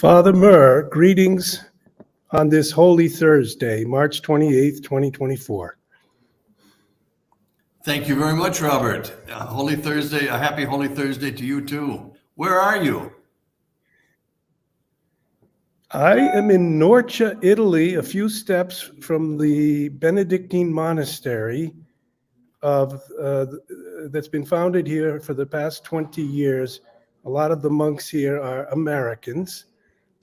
Father Murr, greetings on this Holy Thursday, March 28th, 2024. Thank you very much, Robert. Holy Thursday, a happy Holy Thursday to you too. Where are you? I am in Nursia, Italy, a few steps from the Benedictine monastery that's been founded here for the past 20 years. A lot of the monks here are Americans.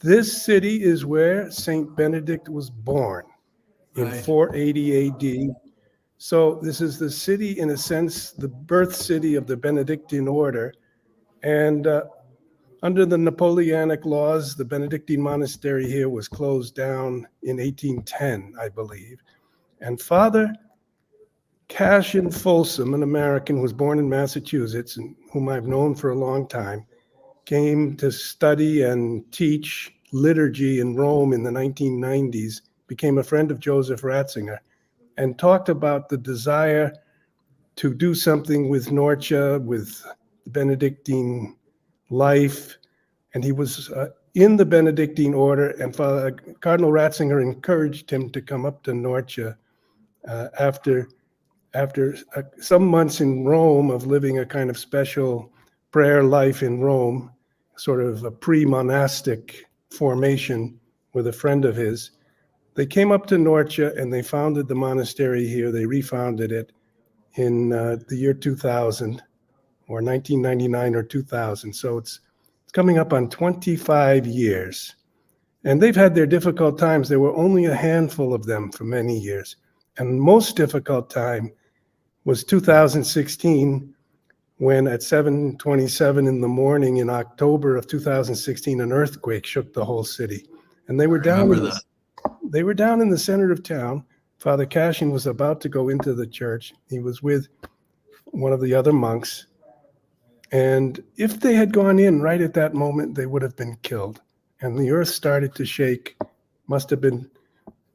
This city is where Saint Benedict was born in 480 AD. So this is the city, in a sense, the birth city of the Benedictine order. And under the Napoleonic laws, the Benedictine monastery here was closed down in 1810, I believe. And Father Cassian Folsom, an American who was born in Massachusetts and whom I've known for a long time, came to study and teach liturgy in Rome in the 1990s, became a friend of Joseph Ratzinger, and talked about the desire to do something with Nursia, with the Benedictine life. And he was in the Benedictine order, and Cardinal Ratzinger encouraged him to come up to Nursia after some months in Rome of living a kind of special prayer life in Rome, sort of a pre-monastic formation with a friend of his. They came up to Nursia and they founded the monastery here. They refounded it in the year 2000 or 1999 or 2000. So it's coming up on 25 years. And they've had their difficult times. There were only a handful of them for many years. And the most difficult time was 2016, when at 7:27 in the morning in October of 2016, an earthquake shook the whole city. And they were down in the center of town. Father Cassian was about to go into the church. He was with one of the other monks. And if they had gone in right at that moment, they would have been killed. And the earth started to shake. Must have been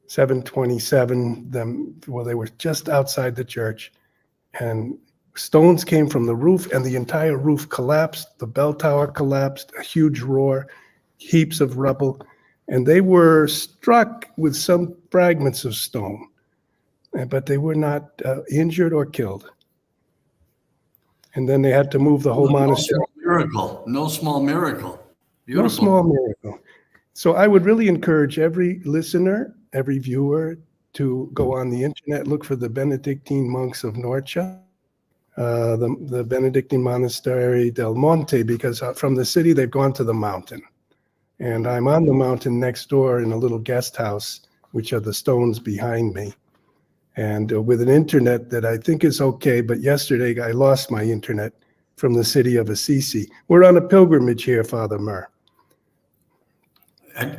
7:27. They were just outside the church. And stones came from the roof, and the entire roof collapsed. The bell tower collapsed, a huge roar, heaps of rubble. And they were struck with some fragments of stone, but they were not injured or killed. And then they had to move the whole monastery. No small miracle. Beautiful. No small miracle. So I would really encourage every listener, every viewer to go on the internet, look for the Benedictine monks of Nursia, the Benedictine Monastery del Monte, because from the city they've gone to the mountain. And I'm on the mountain next door in a little guest house, which are the stones behind me. And with an internet that I think is okay, but yesterday I lost my internet from the city of Assisi. We're on a pilgrimage here, Father Murr.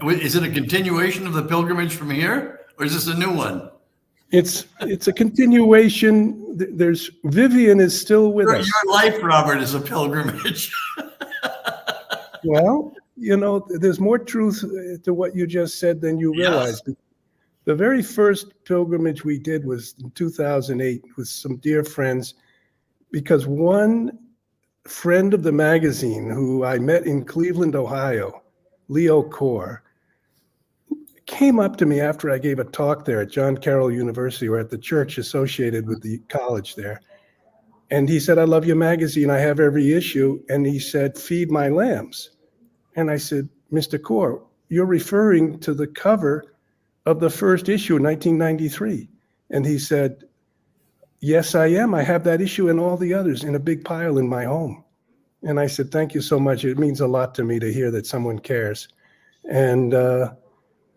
Is it a continuation of the pilgrimage from here, or is this a new one? It's a continuation. There's Vivian is still with us. Your life, Robert, is a pilgrimage. Well, there's more truth to what you just said than you realize. Yes. The very first pilgrimage we did was in 2008 with some dear friends, because one friend of the magazine who I met in Cleveland, Ohio, Leo Core, came up to me after I gave a talk there at John Carroll University, or at the church associated with the college there. And he said, "I love your magazine. I have every issue." And he said, "Feed my lambs." And I said, "Mr. Core, you're referring to the cover of the first issue in 1993. And he said, "Yes, I am. I have that issue and all the others in a big pile in my home." And I said, "Thank you so much. It means a lot to me to hear that someone cares." And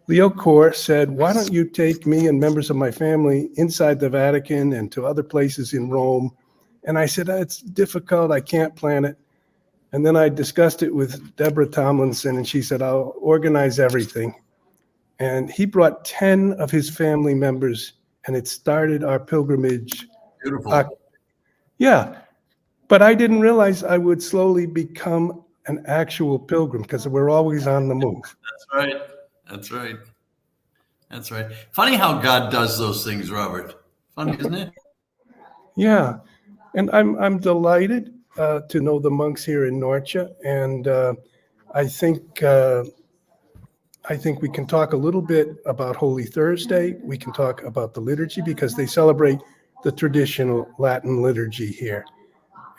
Leo Core said, "Why don't you take me and members of my family inside the Vatican and to other places in Rome?" And I said, "It's difficult. I can't plan it." And then I discussed it with Deborah Tomlinson, and she said, "I'll organize everything." And he brought 10 of his family members, and it started our pilgrimage. Beautiful. Yeah, but I didn't realize I would slowly become an actual pilgrim, because we're always on the move. That's right. That's right. That's right. Funny how God does those things, Robert. Funny, isn't it? Yeah, and I'm delighted to know the monks here in Nursia, and I think I think we can talk a little bit about Holy Thursday. We can talk about the liturgy because they celebrate the traditional Latin liturgy here,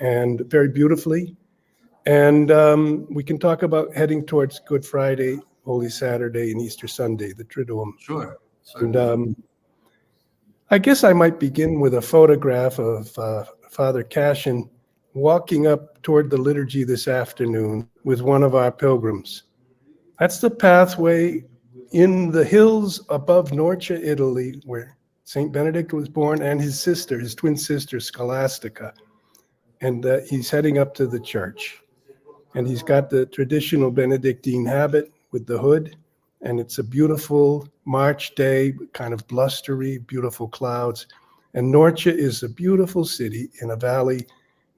and very beautifully. And we can talk about heading towards Good Friday, Holy Saturday, and Easter Sunday, the Triduum. Sure. And I guess I might begin with a photograph of Father Cashin walking up toward the liturgy this afternoon with one of our pilgrims. That's the pathway in the hills above Nursia, Italy, where St. Benedict was born, and his sister, his twin sister, Scholastica. And he's heading up to the church. And he's got the traditional Benedictine habit with the hood. And it's a beautiful March day, kind of blustery, beautiful clouds. And Nursia is a beautiful city in a valley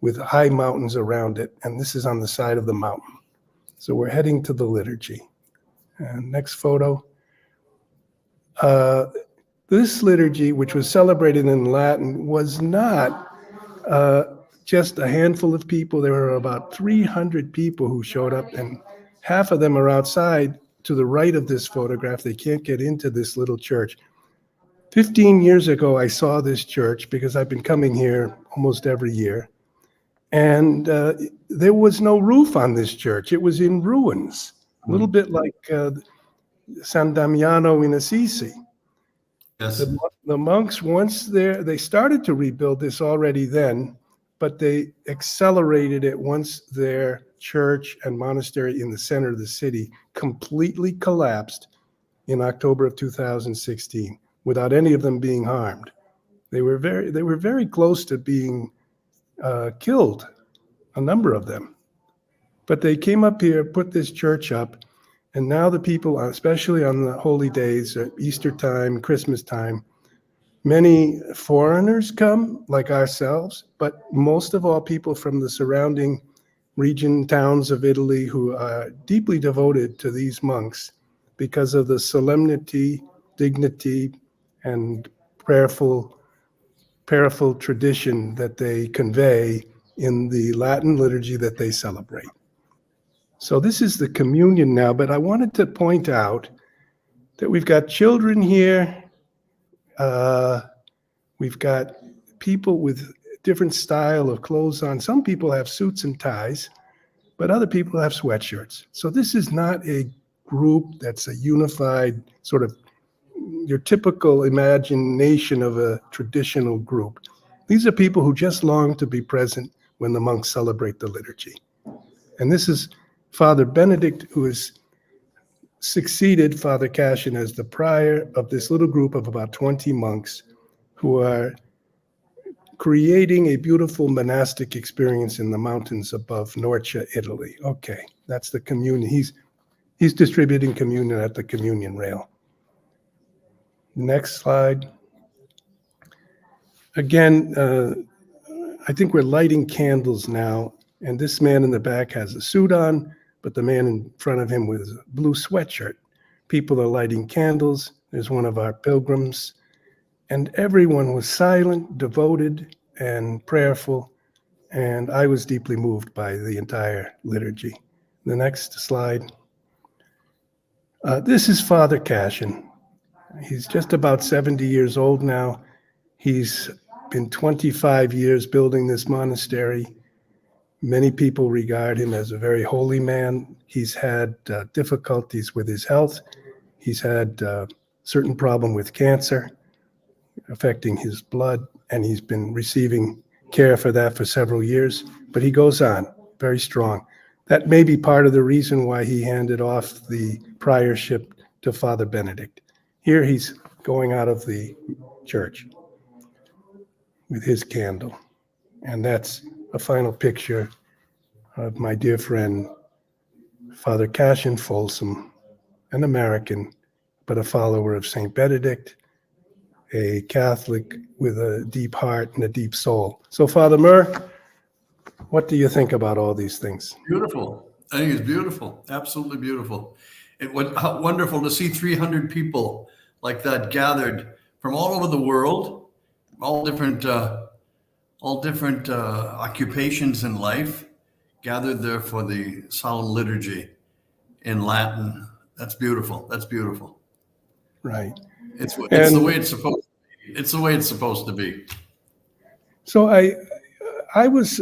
with high mountains around it. And this is on the side of the mountain. So we're heading to the liturgy. And next photo. This liturgy, which was celebrated in Latin, was not just a handful of people. There were about 300 people who showed up, and half of them are outside to the right of this photograph. They can't get into this little church. 15 years ago, I saw this church because I've been coming here almost every year. And there was no roof on this church. It was in ruins, a little bit like San Damiano in Assisi. Yes. The monks, once there, they started to rebuild this already then, but they accelerated it once their church and monastery in the center of the city completely collapsed in October of 2016 without any of them being harmed. They were very close to being killed, a number of them. But they came up here, put this church up, and now the people, especially on the holy days, Easter time, Christmas time, many foreigners come, like ourselves, but most of all people from the surrounding region, towns of Italy who are deeply devoted to these monks because of the solemnity, dignity, and prayerful tradition that they convey in the Latin liturgy that they celebrate. So this is the communion now, but I wanted to point out that we've got children here. We've got people with different style of clothes on. Some people have suits and ties, but other people have sweatshirts. So this is not a group that's a unified sort of your typical imagination of a traditional group. These are people who just long to be present when the monks celebrate the liturgy. And this is Father Benedict, who has succeeded Father Cashin as the prior of this little group of about 20 monks who are creating a beautiful monastic experience in the mountains above Nursia, Italy. Okay, that's the communion. He's distributing communion at the communion rail. Next slide. Again, I think we're lighting candles now, and this man in the back has a suit on, but the man in front of him with a blue sweatshirt. People are lighting candles. There's one of our pilgrims, and everyone was silent, devoted, and prayerful, and I was deeply moved by the entire liturgy. The next slide. This is Father Cashin. He's just about 70 years old now. He's been 25 years building this monastery. Many people regard him as a very holy man. He's had difficulties with his health. He's had a certain problem with cancer affecting his blood, and he's been receiving care for that for several years. But he goes on, very strong. That may be part of the reason why he handed off the priorship to Father Benedict. Here he's going out of the church with his candle. And that's a final picture of my dear friend, Father Cashin Folsom, an American, but a follower of St. Benedict, a Catholic with a deep heart and a deep soul. So, Father Murr, what do you think about all these things? Beautiful. I think it's beautiful. Absolutely beautiful. How wonderful to see 300 people like that gathered from all over the world, all different occupations in life, gathered there for the solemn liturgy in Latin. That's beautiful. That's beautiful. Right. It's the And way it's supposed. It's the way it's supposed to be. so I was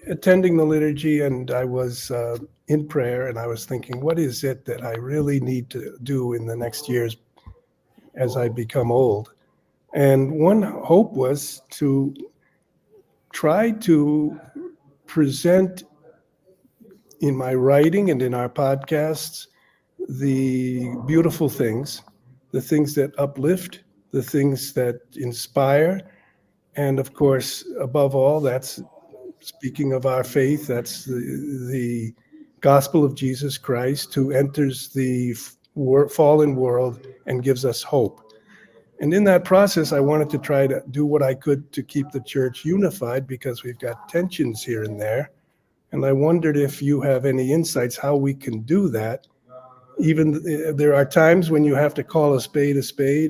attending the liturgy, and I was in prayer, and I was thinking, what is it that I really need to do in the next years as I become old? And one hope was to try to present in my writing and in our podcasts the beautiful things, the things that uplift, the things that inspire, and of course, above all, that's speaking of our faith, that's the gospel of Jesus Christ, who enters the fallen world and gives us hope. And in that process, I wanted to try to do what I could to keep the church unified, because we've got tensions here and there. And I wondered if you have any insights how we can do that. Even there are times when you have to call a spade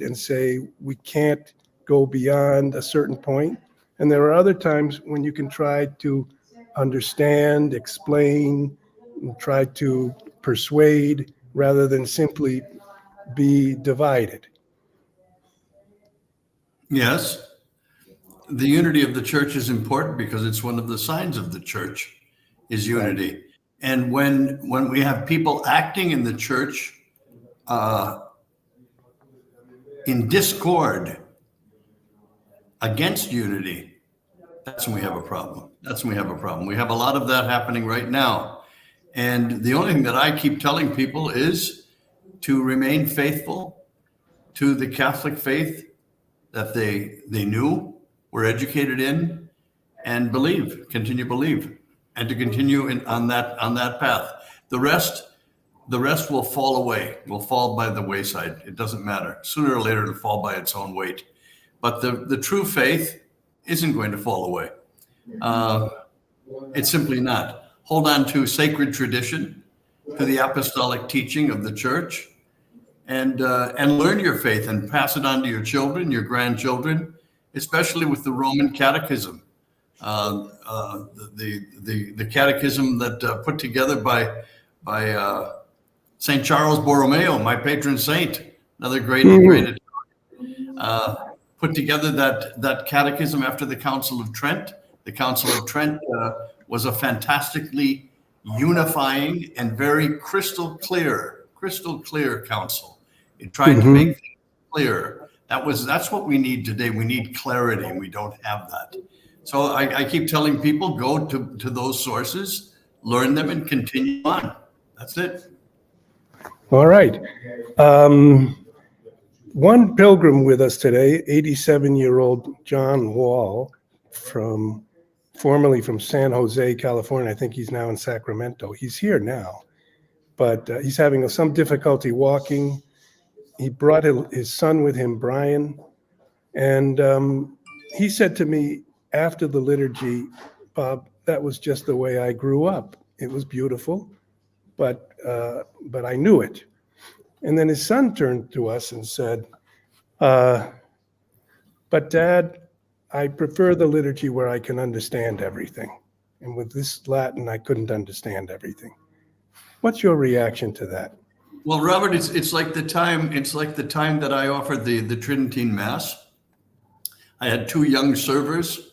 and say, we can't go beyond a certain point. And there are other times when you can try to understand, explain, and try to persuade rather than simply be divided. Yes, the unity of the church is important because it's one of the signs of the church is unity. Right. And when we have people acting in the church in discord against unity, that's when we have a problem. We have a lot of that happening right now. And the only thing that I keep telling people is to remain faithful to the Catholic faith that they knew, were educated in, and continue to believe, and to continue on that path. The rest will fall away, will fall by the wayside. It doesn't matter. Sooner or later, it'll fall by its own weight. But the true faith isn't going to fall away. It's simply not. Hold on to sacred tradition, to the apostolic teaching of the church, and learn your faith and pass it on to your children, your grandchildren, especially with the Roman Catechism, the Catechism that put together by St. Charles Borromeo, my patron saint, another great put together that Catechism after the Council of Trent. The Council of Trent was a fantastically unifying and very crystal clear council. It tried to make things clear. That's what we need today. We need clarity, and we don't have that. So I keep telling people, go to those sources, learn them, and continue on. That's it. All right. One pilgrim with us today, 87-year-old John Wall, formerly from San Jose, California. I think he's now in Sacramento. He's here now, but he's having some difficulty walking. He brought his son with him, Brian, and he said to me after the liturgy, Bob, that was just the way I grew up. It was beautiful, but I knew it. And then his son turned to us and said, but Dad, I prefer the liturgy where I can understand everything. And with this Latin, I couldn't understand everything. What's your reaction to that? Well, Robert, it's like the time that I offered the Tridentine Mass. I had two young servers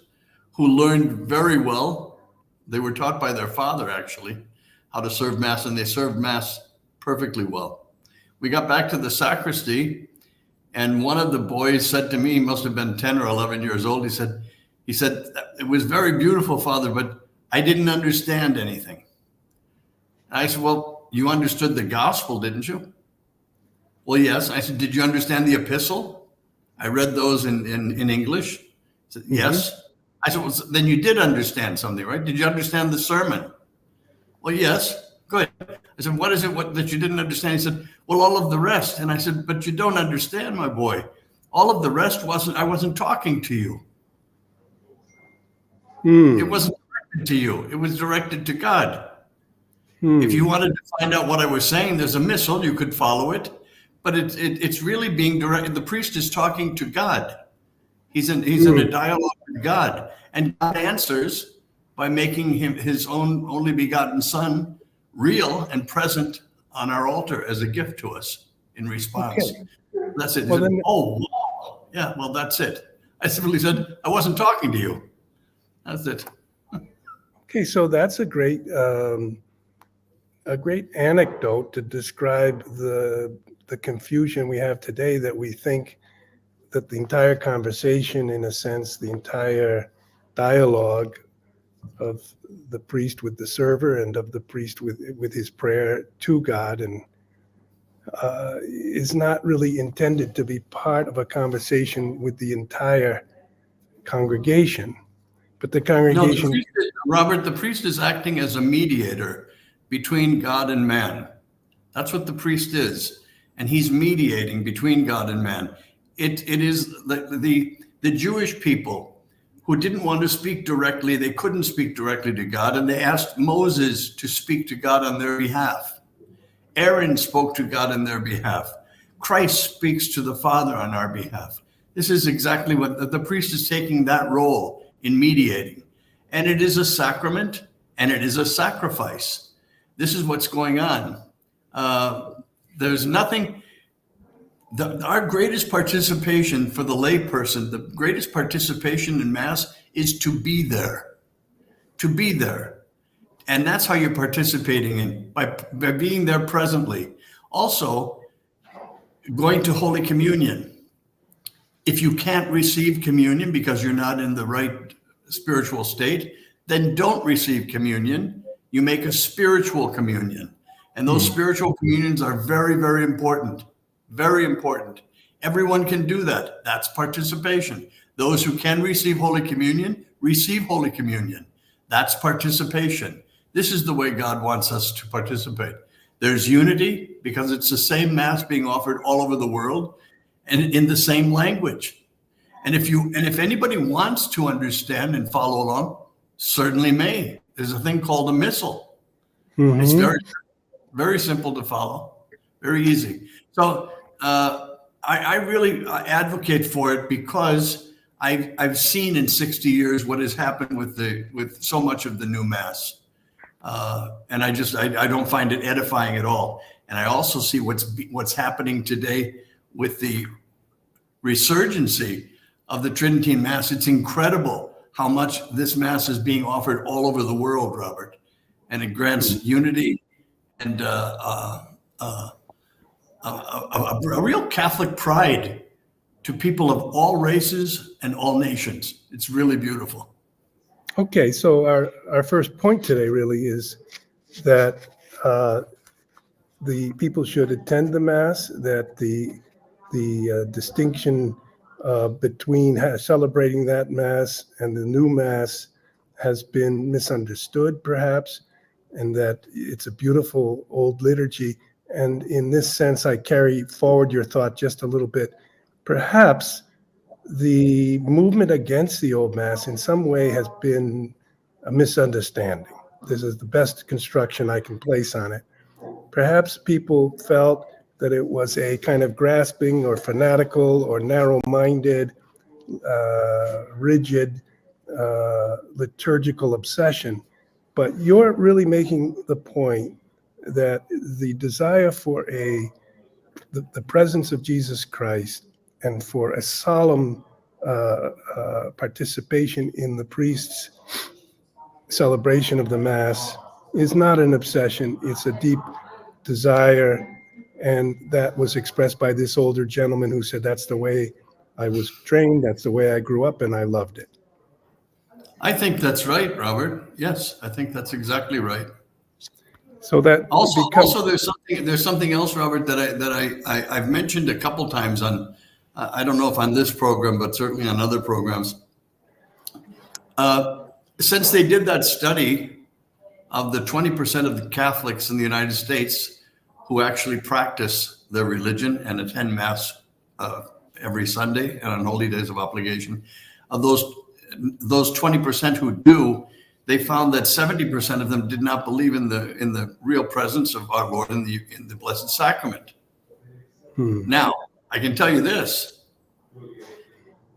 who learned very well. They were taught by their father, actually, how to serve Mass, and they served Mass perfectly well. We got back to the sacristy, and one of the boys said to me, he must have been 10 or 11 years old, he said, it was very beautiful, Father, but I didn't understand anything. And I said, well, you understood the gospel, didn't you? Well, yes. I said, did you understand the epistle? I read those in English. He said, yes. I said, well, then you did understand something, right? Did you understand the sermon? Well, yes. Good. I said, what is it that you didn't understand? He said, well, all of the rest. And I said, but you don't understand, my boy. All of the rest I wasn't talking to you. It wasn't directed to you. It was directed to God. If you wanted to find out what I was saying, there's a missal, you could follow it. But it's really being directed. The priest is talking to God. He's in a dialogue with God. And God answers by making him his own only begotten son real and present on our altar as a gift to us in response. Okay. That's it. He Well, said, then, oh, wow. Yeah, well, that's it. I simply said, I wasn't talking to you. That's it. okay, so that's a great anecdote to describe the confusion we have today, that we think that the entire conversation, in a sense, the entire dialogue of the priest with the server and of the priest with his prayer to God, and is not really intended to be part of a conversation with the entire congregation. But the No, congregation, Robert, the priest is acting as a mediator between God and man. That's what the priest is. And he's mediating between God and man. It is the Jewish people who didn't want to speak directly. They couldn't speak directly to God, and they asked Moses to speak to God on their behalf. Aaron spoke to God on their behalf. Christ speaks to the Father on our behalf. This is exactly what the priest is taking, that role in mediating. And it is a sacrament, and it is a sacrifice. This is what's going on. There's nothing. Our greatest participation for the layperson, the greatest participation in Mass is to be there. To be there. And that's how you're participating in, by being there presently. Also, going to Holy Communion. If you can't receive communion because you're not in the right spiritual state, then don't receive communion. You make a spiritual communion. And those spiritual communions are very, very important. Very important. Everyone can do that. That's participation. Those who can receive Holy Communion, receive Holy Communion. That's participation. This is the way God wants us to participate. There's unity because it's the same Mass being offered all over the world and in the same language. And if anybody wants to understand and follow along, certainly may. There's a thing called a missal. It's very, very simple to follow, very easy. So I really advocate for it because I've seen in 60 years what has happened with so much of the new Mass. And I don't find it edifying at all. And I also see what's happening today with the resurgency of the Tridentine Mass. It's incredible how much this Mass is being offered all over the world, Robert. And it grants unity and a real Catholic pride to people of all races and all nations. It's really beautiful. okay, so our first point today really is that the people should attend the Mass, that the distinction between celebrating that Mass and the new Mass has been misunderstood, perhaps, and that it's a beautiful old liturgy. And in this sense, I carry forward your thought just a little bit. Perhaps the movement against the old Mass in some way has been a misunderstanding. This is the best construction I can place on it. Perhaps people felt that it was a kind of grasping or fanatical or narrow-minded, rigid liturgical obsession. But you're really making the point that the desire for the presence of Jesus Christ and for a solemn participation in the priest's celebration of the Mass is not an obsession. It's a deep desire, and that was expressed by this older gentleman who said, that's the way I was trained, that's the way I grew up, and I loved it. I think that's right, Robert. Yes, I think that's exactly right. So that Also, there's something else, Robert, that I've mentioned a couple times on, I don't know if on this program, but certainly on other programs. Since they did that study of the 20% of the Catholics in the United States who actually practice their religion and attend Mass every Sunday and on holy days of obligation, of those 20% who do, they found that 70% of them did not believe in the real presence of our Lord in the Blessed Sacrament. Now, I can tell you this.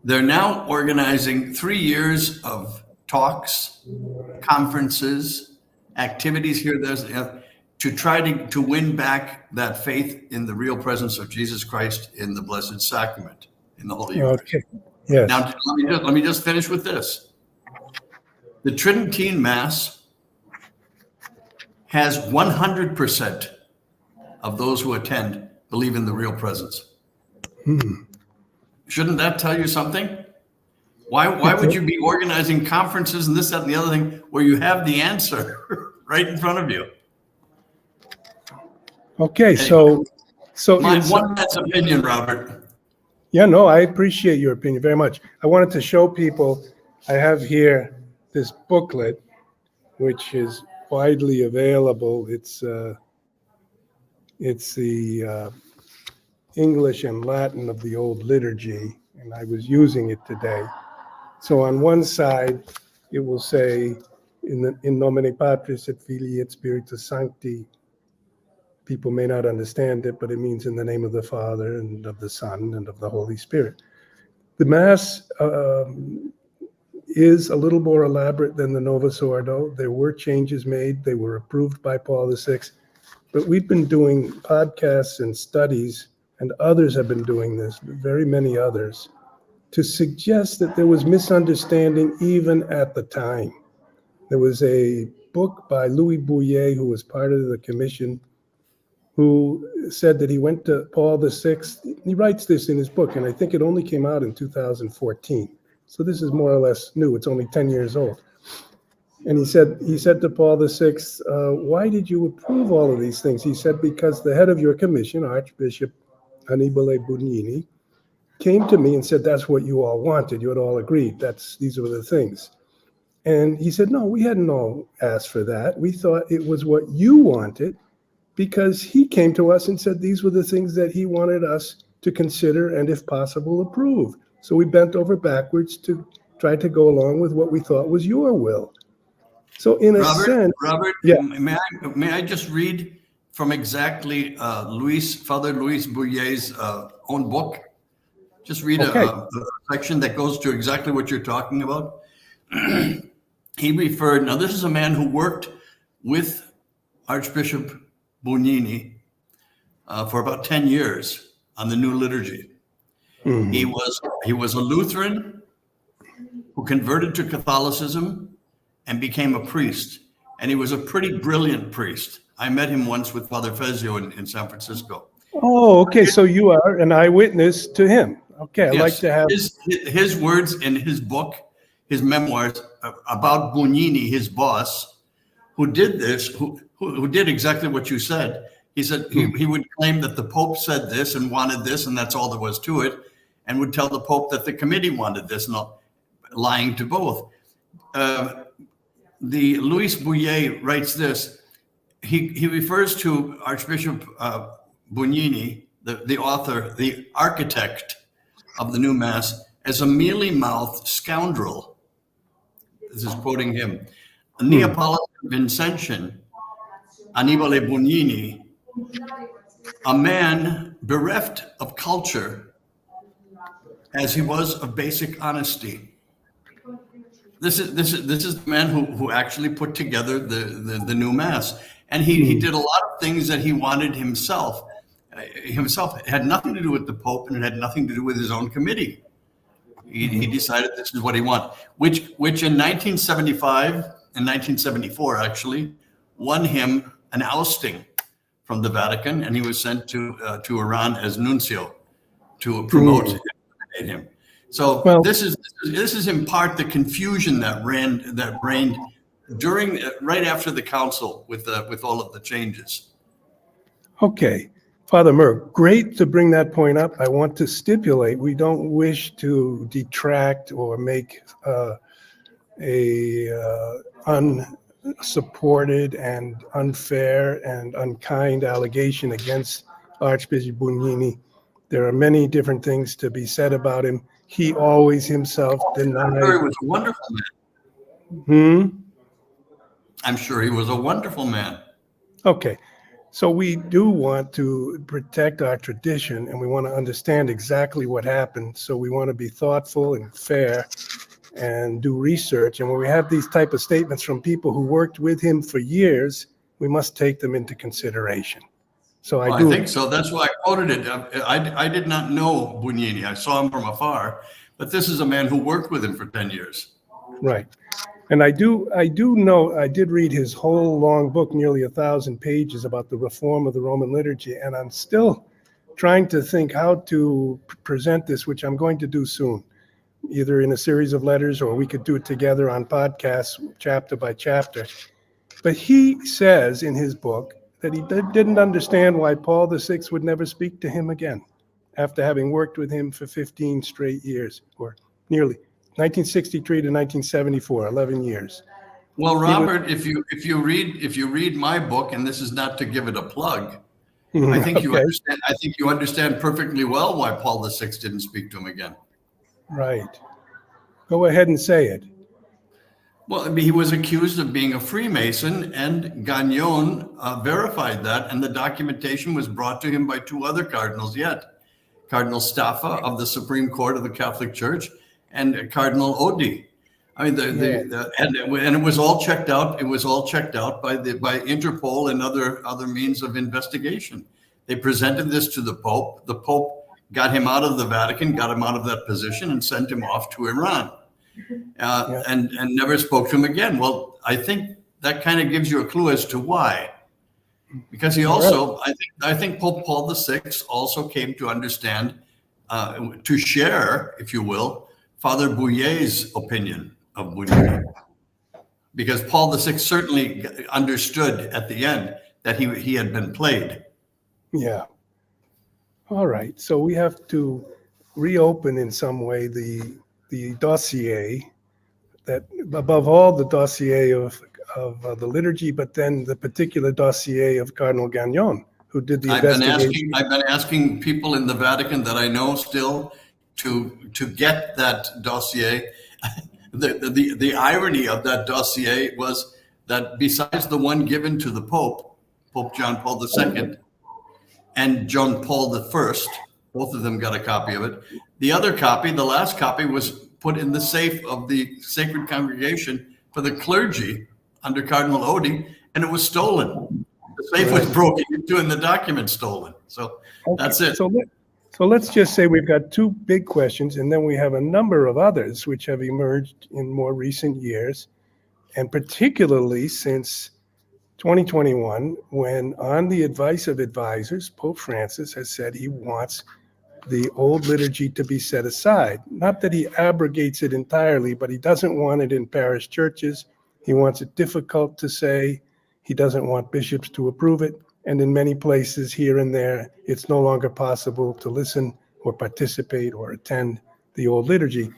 They're now organizing 3 years of talks, conferences, activities here, to try to win back that faith in the real presence of Jesus Christ in the Blessed Sacrament, in the Holy Eucharist. Okay. Yes. Now, let me just finish with this. The Tridentine Mass has 100% of those who attend believe in the real presence. Shouldn't that tell you something? Why would you be organizing conferences and this, that, and the other thing where you have the answer right in front of you? Okay, Anyway, so my in one man's opinion, Robert. yeah, no, I appreciate your opinion very much. I wanted to show people, I have here this booklet, which is widely available. It's the English and Latin of the old liturgy, and I was using it today. So on one side, it will say, in nomine Patris et Filii et Spiritus Sancti. People may not understand it, but it means in the name of the Father and of the Son and of the Holy Spirit. The Mass is a little more elaborate than the Novus Ordo. There were changes made. They were approved by Paul VI. But we've been doing podcasts and studies, and others have been doing this, very many others, to suggest that there was misunderstanding even at the time. There was a book by Louis Bouillet, who was part of the commission, who said that he went to Paul VI. He writes this in his book, and I think it only came out in 2014. So this is more or less new. It's only 10 years old. And he said to Paul VI, why did you approve all of these things? He said, because the head of your commission, Archbishop Annibale Bugnini, came to me and said, that's what you all wanted. You had all agreed. These were the things. And he said, no, we hadn't all asked for that. We thought it was what you wanted, because he came to us and said these were the things that he wanted us to consider and, if possible, approve. So we bent over backwards to try to go along with what we thought was your will. So in a sense, Robert, yeah. May I just read from exactly Father Louis Bouillet's own book? Just read a section that goes to exactly what you're talking about. He referred, now this is a man who worked with Archbishop Bugnini for about 10 years on the new liturgy. Mm-hmm. He was a Lutheran who converted to Catholicism and became a priest. And he was a pretty brilliant priest. I met him once with Father Fezio in San Francisco. Oh, okay. So you are an eyewitness to him. Okay, I'd like to have his words in his book, his memoirs about Bugnini, his boss, who did this, who did exactly what you said. He said he would claim that the Pope said this and wanted this, and that's all there was to it, and would tell the Pope that the committee wanted this, not lying to both. The Louis Bouillet writes this. He refers to Archbishop Bugnini, the author, the architect of the new Mass, as a mealy-mouthed scoundrel. This is quoting him. A Neapolitan Vincentian, Annibale Bugnini, a man bereft of culture as he was of basic honesty. This is the man who actually put together the new Mass, and he did a lot of things that he wanted himself. It had nothing to do with the Pope, and it had nothing to do with his own committee. He decided this is what he wanted, which in 1975 and 1974 actually won him an ousting from the Vatican, and he was sent to Iran as nuncio to promote him. So this is in part the confusion that reigned during right after the council with all of the changes. Okay. Father Murr, great to bring that point up. I want to stipulate we don't wish to detract or make unsupported and unfair and unkind allegation against Archbishop Bugnini. There are many different things to be said about him. He always himself denied. I'm sure he was a wonderful man. I'm sure he was a wonderful man. Okay. So we do want to protect our tradition, and we want to understand exactly what happened. So we want to be thoughtful and fair and do research. And when we have these type of statements from people who worked with him for years, we must take them into consideration. So Well, I think so. That's why I quoted it. I did not know Bugnini. I saw him from afar, but this is a man who worked with him for 10 years. Right. And I do know, I did read his whole long book, nearly 1,000 pages, about the reform of the Roman liturgy. And I'm still trying to think how to present this, which I'm going to do soon, either in a series of letters or we could do it together on podcasts, chapter by chapter. But he says in his book that he didn't understand why Paul VI would never speak to him again after having worked with him for 15 straight years, or nearly 1963 to 1974, 11 years. Well, Robert, if you read my book, and this is not to give it a plug, I think you understand. I think you understand perfectly well why Paul VI didn't speak to him again. Right. Go ahead and say it. Well, I mean, he was accused of being a Freemason, and Gagnon verified that, and the documentation was brought to him by two other cardinals yet. Cardinal Staffa of the Supreme Court of the Catholic Church and Cardinal Oddi. I mean, and it was all checked out. It was all checked out by Interpol and other means of investigation. They presented this to the Pope. The Pope got him out of the Vatican, got him out of that position, and sent him off to Iran, and never spoke to him again. Well, I think that kind of gives you a clue as to why. Because he also, I think Pope Paul VI also came to understand, to share, if you will, Father Bouillet's opinion of Bugnini. Because Paul VI certainly understood at the end that he had been played. Yeah. All right. So we have to reopen in some way the dossier, that above all the dossier of the liturgy, but then the particular dossier of Cardinal Gagnon, who did the investigation. I've been asking people in the Vatican that I know still to get that dossier. The irony of that dossier was that besides the one given to the Pope John Paul II, and John Paul I, both of them got a copy of it. The other copy, the last copy, was put in the safe of the Sacred Congregation for the clergy under Cardinal Oddi, and it was stolen. The safe was broken into and the document stolen. So that's it. So let's just say we've got two big questions, and then we have a number of others which have emerged in more recent years, and particularly since 2021, when, on the advice of advisors, Pope Francis has said he wants the old liturgy to be set aside. Not that he abrogates it entirely, but he doesn't want it in parish churches. He wants it difficult to say. He doesn't want bishops to approve it. And in many places here and there, it's no longer possible to listen or participate or attend the old liturgy.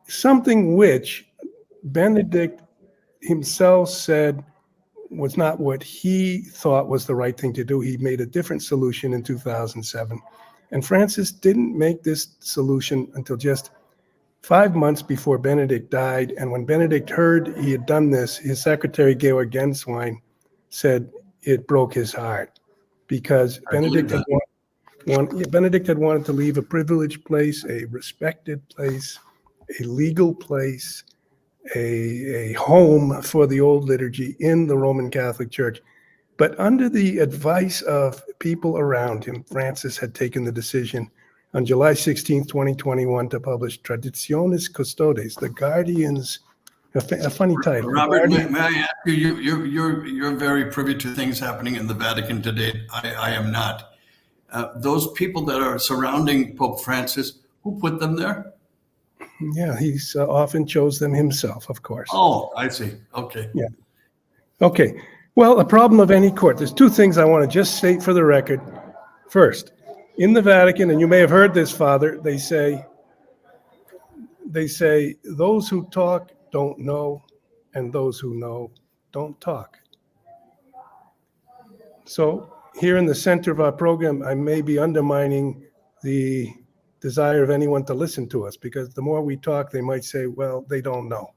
Something which Benedict himself said was not what he thought was the right thing to do. He made a different solution in 2007. And Francis didn't make this solution until just 5 months before Benedict died. And when Benedict heard he had done this, his secretary, Georg Genswein, said it broke his heart, because Benedict had wanted to leave a privileged place, a respected place, a legal place, a home for the old liturgy in the Roman Catholic Church. But under the advice of people around him, Francis had taken the decision on July 16, 2021, to publish Traditionis Custodes, the Guardians, a funny title. Robert, may I ask you, you're very privy to things happening in the Vatican today. I am not. Those people that are surrounding Pope Francis, who put them there? Yeah, he's often chose them himself, of course. Oh, I see. Okay. Yeah. Okay. Well, the problem of any court, there's two things I want to just state for the record. First, in the Vatican, and you may have heard this, Father, they say, those who talk don't know, and those who know don't talk. So here in the center of our program, I may be undermining the desire of anyone to listen to us, because the more we talk, they might say, well, they don't know.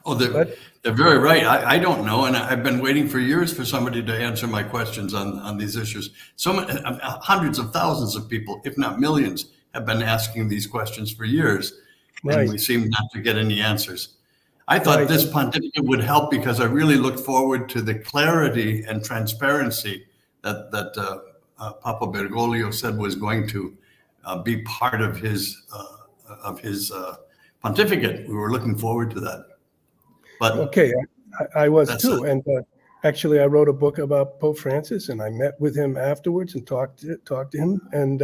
Oh, they're very right. I don't know, and I've been waiting for years for somebody to answer my questions on these issues. Hundreds of thousands of people, if not millions, have been asking these questions for years, and we seem not to get any answers. I thought Right. this pontificate would help because I really looked forward to the clarity and transparency that Papa Bergoglio said was going to be part of his pontificate. We were looking forward to that. But Okay, I was that's too. And actually, I wrote a book about Pope Francis, and I met with him afterwards and talked to him, and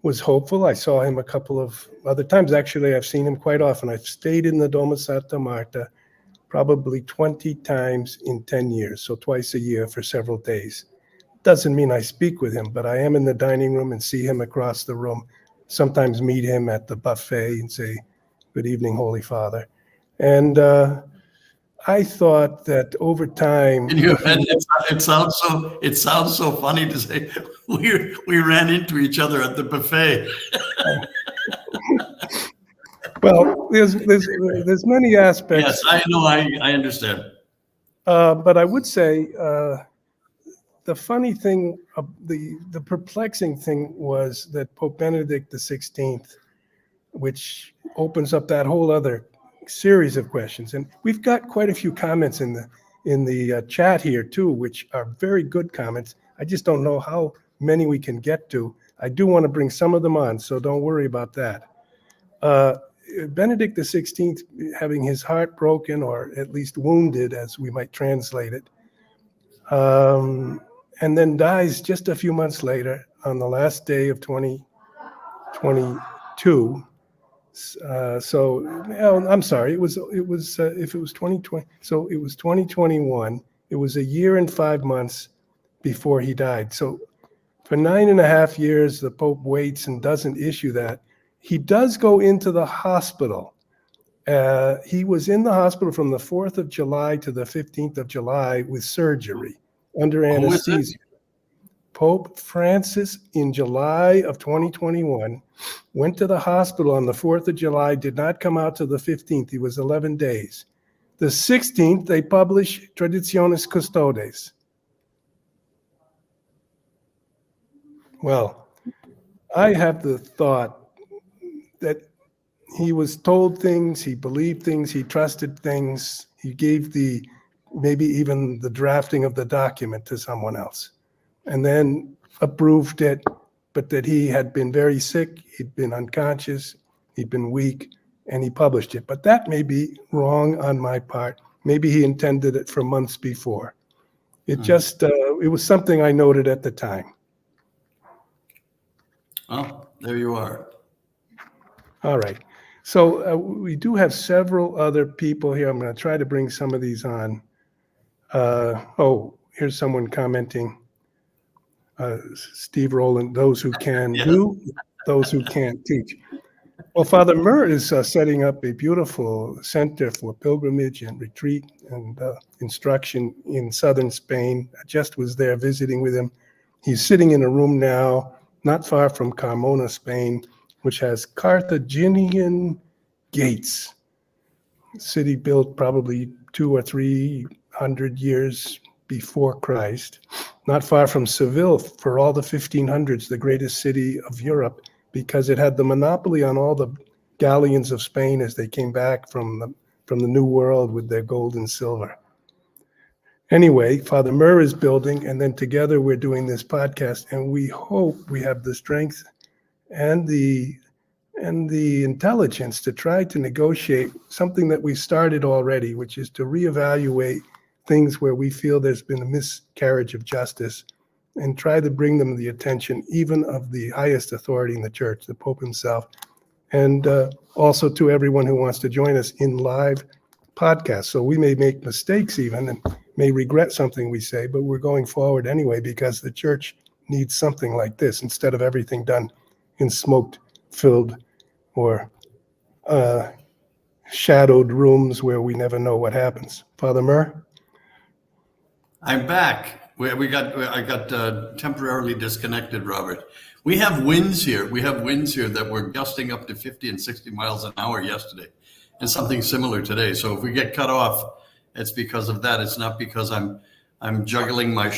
was hopeful. I saw him a couple of other times. Actually, I've seen him quite often. I've stayed in the Doma Santa Marta probably 20 times in 10 years, so twice a year for several days. Doesn't mean I speak with him, but I am in the dining room and see him across the room. Sometimes meet him at the buffet and say, "Good evening, Holy Father." And I thought that over time, can you imagine? It sounds so funny to say we ran into each other at the buffet. well, there's many aspects. Yes, I know. I understand. But I would say the funny thing, the perplexing thing was that Pope Benedict XVI, which opens up that whole other series of questions, and we've got quite a few comments in the chat here too, which are very good comments. I just don't know how many we can get to. I do want to bring some of them on, so don't worry about that. Benedict XVI having his heart broken, or at least wounded, as we might translate it, and then dies just a few months later on the last day of 2022. I'm sorry. It was if it was 2020, so it was 2021. It was a year and 5 months before he died. So for 9.5 years, the Pope waits and doesn't issue that. He does go into the hospital. He was in the hospital from the 4th of July to the 15th of July with surgery under anesthesia. Pope Francis in July of 2021 went to the hospital on the 4th of July, did not come out till the 15th. He was 11 days. The 16th, they publish Traditionis Custodes. Well, I have the thought that he was told things, he believed things, he trusted things, he gave maybe even the drafting of the document to someone else, and then approved it, but that he had been very sick, he'd been unconscious, he'd been weak, and he published it. But that may be wrong on my part. Maybe he intended it for months before. It just, it was something I noted at the time. Oh, there you are. All right. So we do have several other people here. I'm going to try to bring some of these on. Here's someone commenting. Steve Rowland, those who can do, those who can't teach. Well, Father Murr is setting up a beautiful center for pilgrimage and retreat and instruction in southern Spain. I just was there visiting with him. He's sitting in a room now, not far from Carmona, Spain, which has Carthaginian gates. City built probably 200 or 300 years before Christ, not far from Seville for all the 1500s, the greatest city of Europe, because it had the monopoly on all the galleons of Spain as they came back from the New World with their gold and silver. Anyway, Father Murr is building, and then together we're doing this podcast, and we hope we have the strength and the intelligence to try to negotiate something that we started already, which is to reevaluate things where we feel there's been a miscarriage of justice and try to bring them the attention even of the highest authority in the church, the Pope himself, and also to everyone who wants to join us in live podcasts. So we may make mistakes even and may regret something we say, but we're going forward anyway because the church needs something like this instead of everything done in smoke-filled or shadowed rooms where we never know what happens. Father Murr? I'm back. I got temporarily disconnected, Robert. We have winds here. That were gusting up to 50 and 60 miles an hour yesterday, and something similar today. So if we get cut off, it's because of that. It's not because I'm juggling my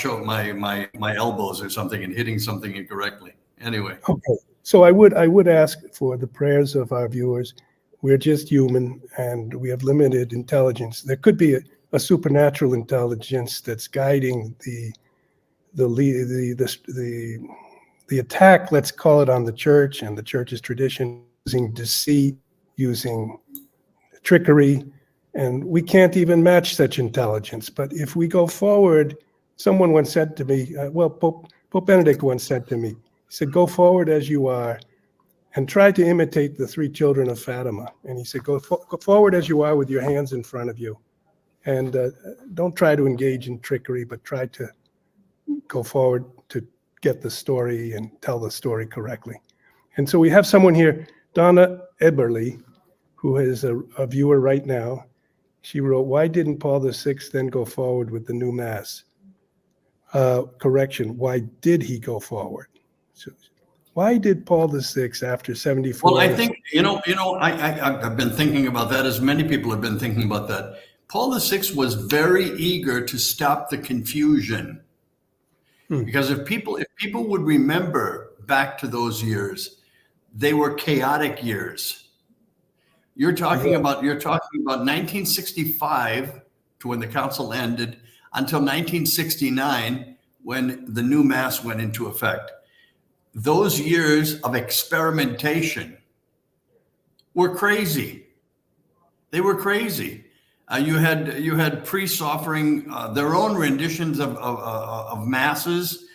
elbows or something and hitting something incorrectly. Anyway. Okay. So I would ask for the prayers of our viewers. we're just human and we have limited intelligence. There could be a supernatural intelligence that's guiding the attack, let's call it, on the church and the church's tradition, using deceit, using trickery, and we can't even match such intelligence. But if we go forward, someone once said to me, Pope Benedict once said to me, he said, go forward as you are and try to imitate the three children of Fatima. And he said, go forward as you are with your hands in front of you. And don't try to engage in trickery, but try to go forward to get the story and tell the story correctly. And so we have someone here, Donna Eberly, who is a viewer right now. She wrote, why didn't Paul VI then go forward with the new Mass? Correction, why did he go forward? So, why did Paul VI, after 74? Well, I think, I've been thinking about that, as many people have been thinking about that. Paul VI was very eager to stop the confusion. Because if people would remember back to those years, they were chaotic years. You're talking about 1965, to when the council ended, until 1969, when the new Mass went into effect. Those years of experimentation were crazy. They were crazy. You had priests offering their own renditions of masses,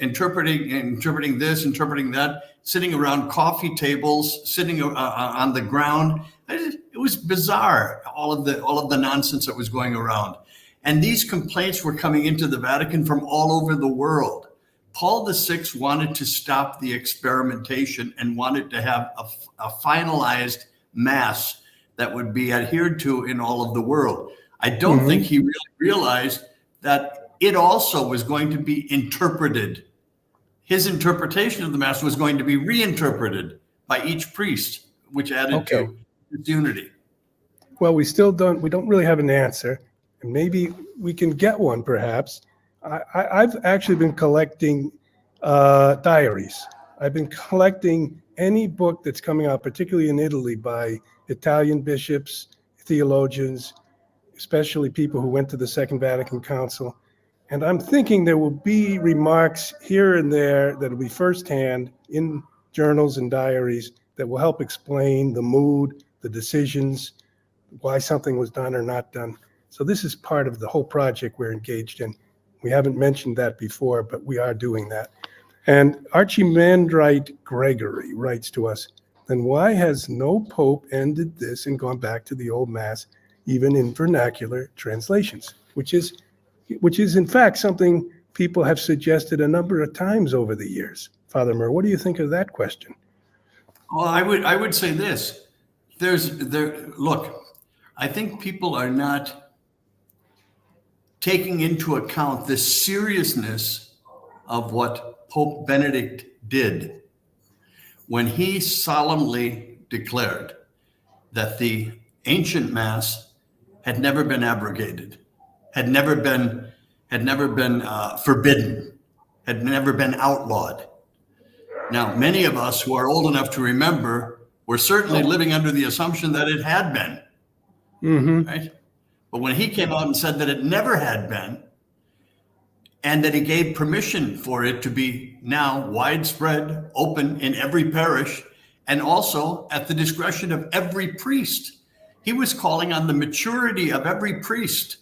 interpreting this, interpreting that, sitting around coffee tables, sitting on the ground. It was bizarre, all of the nonsense that was going around. And these complaints were coming into the Vatican from all over the world. Paul VI wanted to stop the experimentation and wanted to have a finalized Mass that would be adhered to in all of the world. I don't think he really realized that it also was going to be interpreted. His interpretation of the Mass was going to be reinterpreted by each priest, which added to its unity. Well, we don't really have an answer, and maybe we can get one perhaps. I've actually been collecting diaries. I've been collecting any book that's coming out, particularly in Italy, by Italian bishops, theologians, especially people who went to the Second Vatican Council. And I'm thinking there will be remarks here and there that will be firsthand in journals and diaries that will help explain the mood, the decisions, why something was done or not done. So this is part of the whole project we're engaged in. We haven't mentioned that before, but we are doing that. And Archimandrite Gregory writes to us, then why has no pope ended this and gone back to the old Mass, even in vernacular translations, which is in fact something people have suggested a number of times over the years. Father Murr, what do you think of that question? Well, I would say this. Look, I think people are not taking into account the seriousness of what Pope Benedict did when he solemnly declared that the ancient Mass had never been abrogated, had never been forbidden, had never been outlawed. Now, many of us who are old enough to remember were certainly living under the assumption that it had been, right? But when he came out and said that it never had been, and that he gave permission for it to be now widespread, open in every parish, and also at the discretion of every priest, he was calling on the maturity of every priest.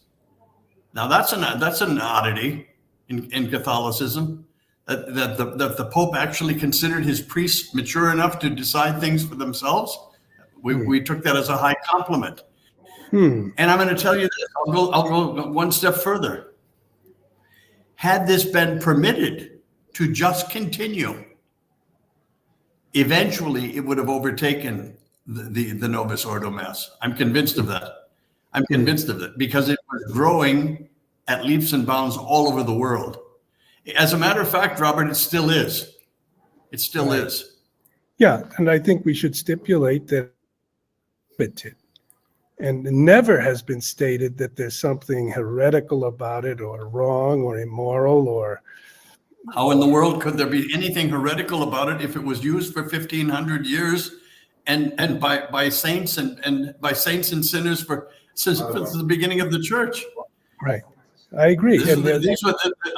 Now that's an oddity in Catholicism, that the Pope actually considered his priests mature enough to decide things for themselves. We took that as a high compliment. And I'm going to tell you this, I'll go one step further. Had this been permitted to just continue, eventually it would have overtaken the Novus Ordo Mass. I'm convinced of that. I'm convinced of it because it was growing at leaps and bounds all over the world. As a matter of fact, Robert, it still is. It still is. Yeah, and I think we should stipulate that and never has been stated that there's something heretical about it or wrong or immoral or... How in the world could there be anything heretical about it if it was used for 1,500 years and by saints and by saints and sinners since the beginning of the church. Right. I agree.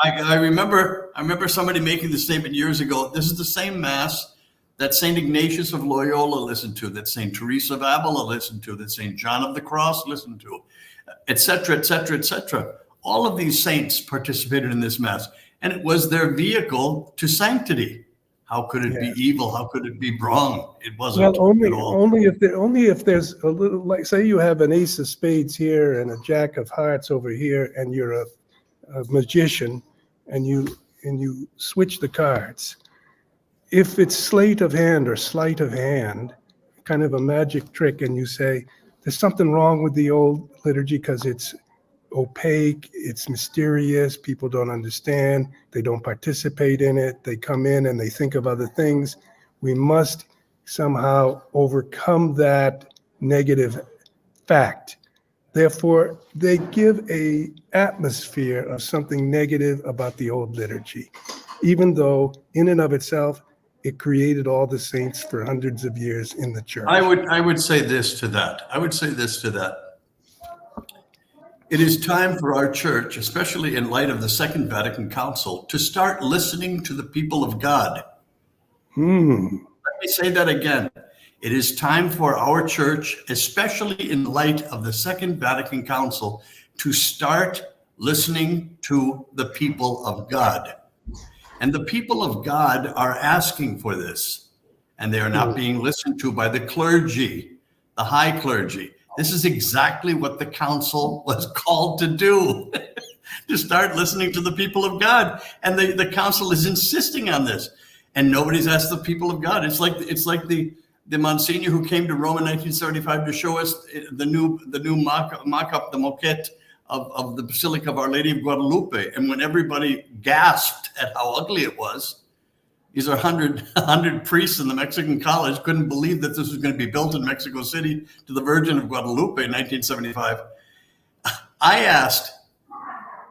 I remember somebody making the statement years ago. This is the same mass that St. Ignatius of Loyola listened to, that St. Teresa of Avila listened to, that St. John of the Cross listened to, etc., etc., etc. All of these saints participated in this mass, and it was their vehicle to sanctity. How could it be evil? How could it be wrong? It wasn't at all. Only if there's a little, like, say you have an ace of spades here and a jack of hearts over here, and you're a magician, and you switch the cards. If it's sleight of hand or sleight of hand, kind of a magic trick, and you say there's something wrong with the old liturgy because it's opaque, it's mysterious, people don't understand, they don't participate in it, they come in and they think of other things. We must somehow overcome that negative fact. Therefore, they give a atmosphere of something negative about the old liturgy, even though in and of itself, it created all the saints for hundreds of years in the church. I would say this to that. It is time for our church, especially in light of the Second Vatican Council, to start listening to the people of God. Let me say that again. It is time for our church, especially in light of the Second Vatican Council, to start listening to the people of God. And the people of God are asking for this, and they are not being listened to by the clergy, the high clergy. This is exactly what the council was called to do, to start listening to the people of God. And the council is insisting on this, and nobody's asked the people of God. It's like the Monsignor who came to Rome in 1975 to show us the new mock-up, the moquette of the Basilica of Our Lady of Guadalupe. And when everybody gasped at how ugly it was, these are 100 priests in the Mexican college couldn't believe that this was going to be built in Mexico City to the Virgin of Guadalupe in 1975. I asked,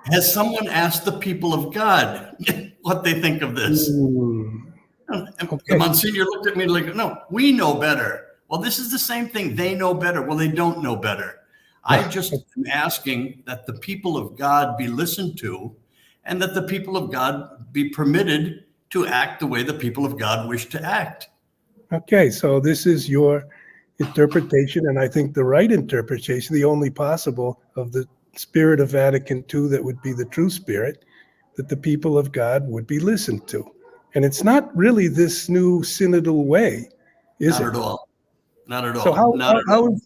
has someone asked the people of God what they think of this? And the Monsignor looked at me like, no, we know better. Well, this is the same thing. They know better. Well, they don't know better. I just am asking that the people of God be listened to, and that the people of God be permitted to act the way the people of God wish to act. Okay, so this is your interpretation, and I think the right interpretation, the only possible, of the spirit of Vatican II that would be the true spirit, that the people of God would be listened to. And it's not really this new synodal way, is it? Not at all. Not at all. So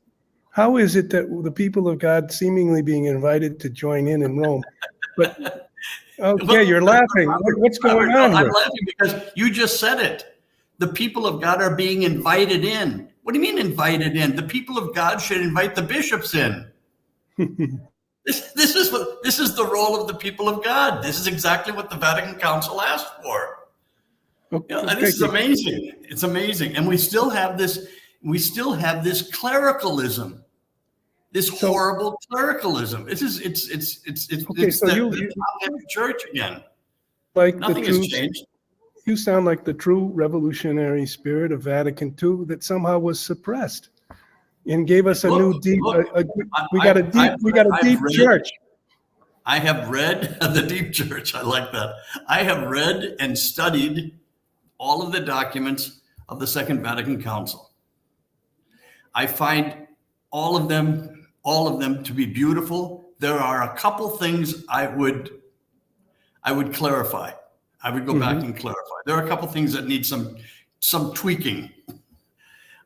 how is it that the people of God seemingly being invited to join in Rome? But okay, you're laughing. What's going on here? I'm laughing because you just said it. The people of God are being invited in. What do you mean invited in? The people of God should invite the bishops in. This is the role of the people of God. This is exactly what the Vatican Council asked for. And this is amazing. It's amazing. And we still have this clericalism, this horrible clericalism. It's the church again. Like nothing has changed. You sound like the true revolutionary spirit of Vatican II that somehow was suppressed and gave us a new deep. We got a deep church. I have read the deep church. I like that. I have read and studied all of the documents of the Second Vatican Council. I find all of them to be beautiful. There are a couple things I would clarify. I would go back and clarify. There are a couple things that need some tweaking.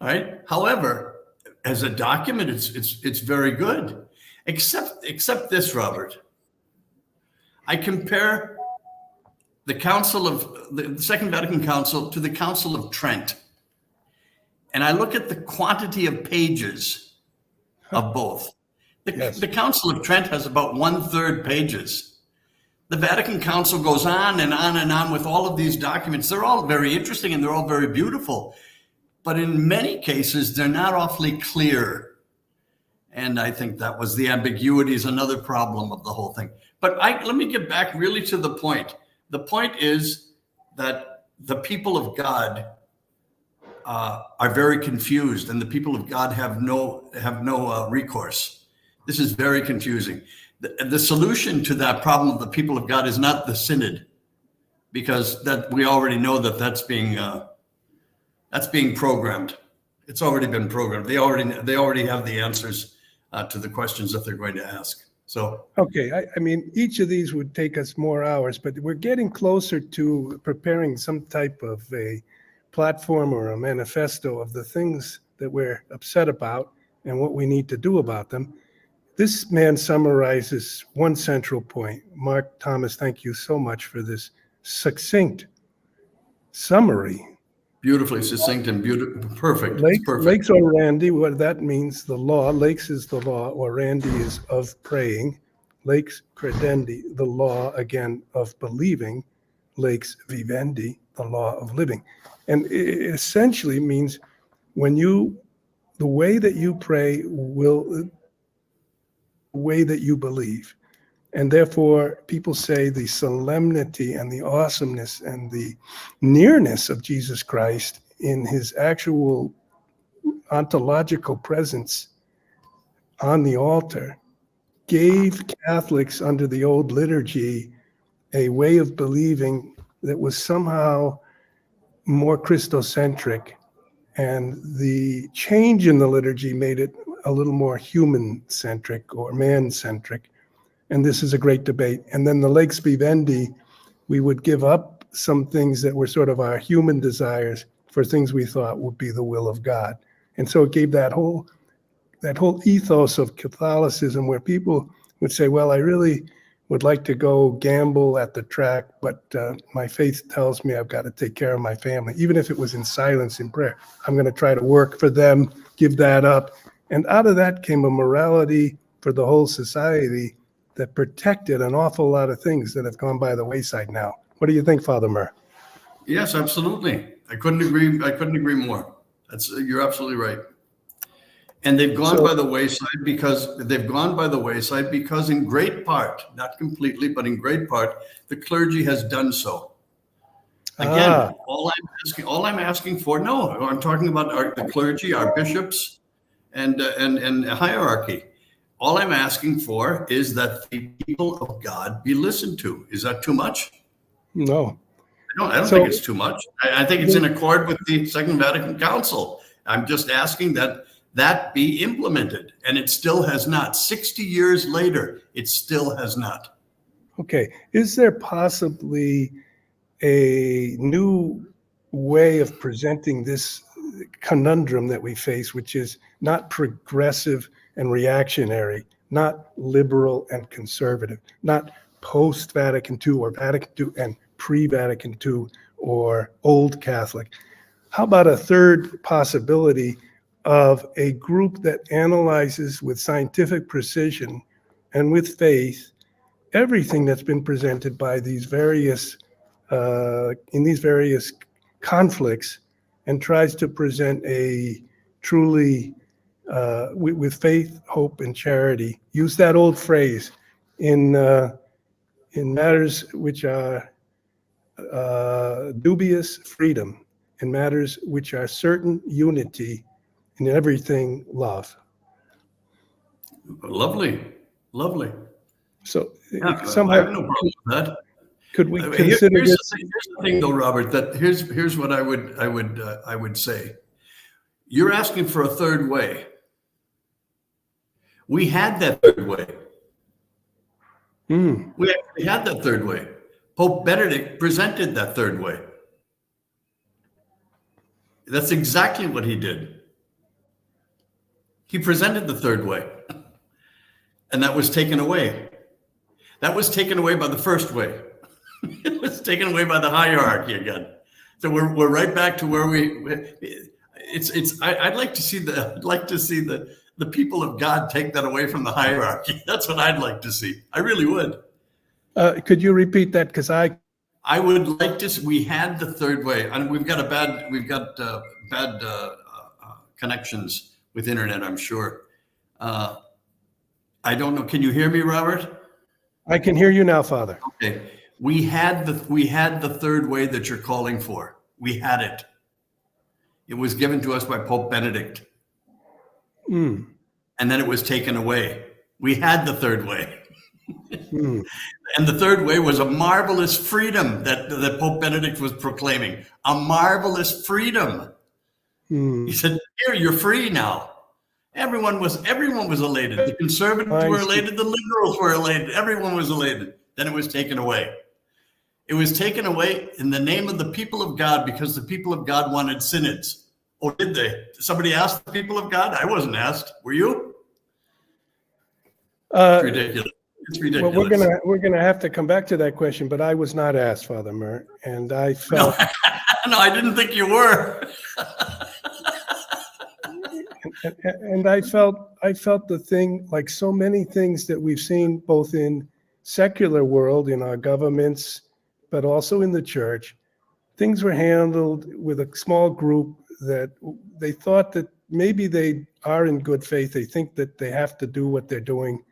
All right. However, as a document, it's very good. Except this, Robert. I compare the Second Vatican Council to the Council of Trent. And I look at the quantity of pages of both. The Council of Trent has about 1/3 pages. The Vatican Council goes on and on and on with all of these documents. They're all very interesting and they're all very beautiful. But in many cases, they're not awfully clear. And I think that was the ambiguity is another problem of the whole thing. But let me get back really to the point. The point is that the people of God are very confused, and the people of God have no recourse. This is very confusing. The solution to that problem of the people of God is not the synod, because that we already know that's being programmed. It's already been programmed. They already have the answers to the questions that they're going to ask. So Okay, I mean, each of these would take us more hours, but we're getting closer to preparing some type of a platform or a manifesto of the things that we're upset about and what we need to do about them. This man summarizes one central point. Mark Thomas, thank you so much for this succinct summary. beautifully succinct and beautiful, perfect. Lakes, It's perfect. lakes orandi, what that means, the law. Lakes is the law. Orandi is of praying. Lakes credendi, the law, again, of believing. Lakes vivendi, the law of living. And it essentially means the way that you pray will, the way that you believe. And therefore, people say the solemnity and the awesomeness and the nearness of Jesus Christ in his actual ontological presence on the altar gave Catholics under the old liturgy a way of believing that was somehow more Christocentric. And the change in the liturgy made it a little more human-centric or man-centric. And this is a great debate. And then the lex vivendi, we would give up some things that were sort of our human desires for things we thought would be the will of God. And so it gave that whole ethos of Catholicism where people would say, well, I really would like to go gamble at the track, but my faith tells me I've got to take care of my family. Even if it was in silence in prayer, I'm going to try to work for them, give that up. And out of that came a morality for the whole society that protected an awful lot of things that have gone by the wayside now. What do you think, Father Murr? Yes, absolutely. I couldn't agree more. You're absolutely right. And they've gone by the wayside because in great part, not completely, but in great part, the clergy has done so. Again, all I'm asking for, no, I'm talking about the clergy, our bishops, and hierarchy. All I'm asking for is that the people of God be listened to. Is that too much? No. I don't think it's too much. I think it's in accord with the Second Vatican Council. I'm just asking that be implemented, and it still has not. 60 years later, it still has not. Okay. Is there possibly a new way of presenting this conundrum that we face, which is not progressive and reactionary, not liberal and conservative, not post-Vatican II or Vatican II and pre-Vatican II or old Catholic? How about a third possibility of a group that analyzes with scientific precision and with faith everything that's been presented by these various in these various conflicts and tries to present a truly with faith, hope, and charity. Use that old phrase in matters which are dubious, freedom. In matters which are certain, unity. In everything, love. Lovely. So Yeah, somehow, I have no problem with that. could we Here's consider this? the thing, though, Robert. That here's what I would say. You're asking for a third way. We had that third way. We actually had that third way. Pope Benedict presented that third way. That's exactly what he did. He presented the third way, and that was taken away. That was taken away by the first way. It was taken away by the hierarchy again. So we're right back to where I'd like to see the people of God take that away from the hierarchy. That's what I'd like to see. I really would. Could you repeat that? Because I would like to. We had the third way, and we've got bad connections with internet, I'm sure. I don't know. Can you hear me, Robert? I can hear you now, Father. Okay. We had the third way that you're calling for. We had it. It was given to us by Pope Benedict. Mm. And then it was taken away. We had the third way. Mm. And the third way was a marvelous freedom that Pope Benedict was proclaiming. A marvelous freedom. Mm. He said, here, you're free now. Everyone was elated. The conservatives were elated. The liberals were elated. Everyone was elated. Then it was taken away. It was taken away in the name of the people of God because the people of God wanted synods. Oh, did they? Did somebody ask the people of God? I wasn't asked. Were you? It's ridiculous. It's ridiculous. Well, we're gonna have to come back to that question, but I was not asked, Father Murr, and I felt no, I didn't think you were. and I felt the thing, like so many things that we've seen both in secular world, in our governments, but also in the church, things were handled with a small group that they thought that maybe they are in good faith. They think that they have to do what they're doing